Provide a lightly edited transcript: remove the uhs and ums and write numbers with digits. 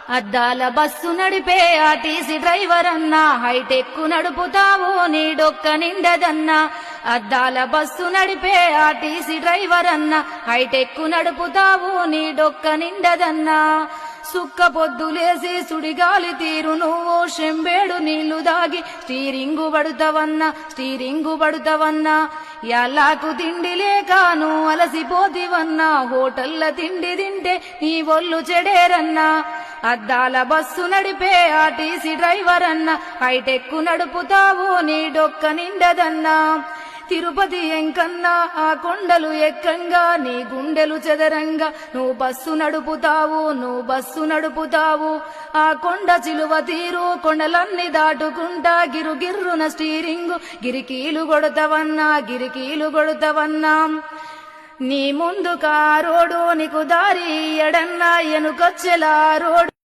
అద్దాల బస్సు నడిపే RTC driver అన్నా, హైటెక్ నడుపుతావు నీ డొక్క నిండదన్నా. అద్దాల బస్సు నడిపే ఆర్టీసీ డ్రైవర్ అన్నా, హైటెక్ నడుపుతావు నీ డొక్క నిండదన్నా. సుక్క పొద్దులేసి సుడిగాలి తీరు నువ్వు శంబేడు నీళ్లు దాగి స్టీరింగు పడుతవన్నా. ఎల్లాకు తిండి లేక నువ్వు అలసిపోతివన్నా, హోటల్ల తిండి తింటే నీ ఒళ్ళు చెడేరన్నా. అద్దాల బస్సు నడిపే ఆర్టీసీ డ్రైవర్ అన్నా, హైటెక్ నడుపుతావు నీ డొక్క నిండదన్నా. తిరుపతి ఎంకన్నా ఆ కొండలు ఎక్కంగా నీ గుండెలు చెదరంగా నువ్వు బస్సు నడుపుతావు. ఆ కొండ చిలువ తీరు కొండలన్నీ దాటుకుంటా గిరుగిర్రున స్టీరింగు గిరికీలు కొడతవన్నా. నీ ముందు కారోడు నీకు దారి ఎడన్నా, ఎనుకొచ్చెలా రోడు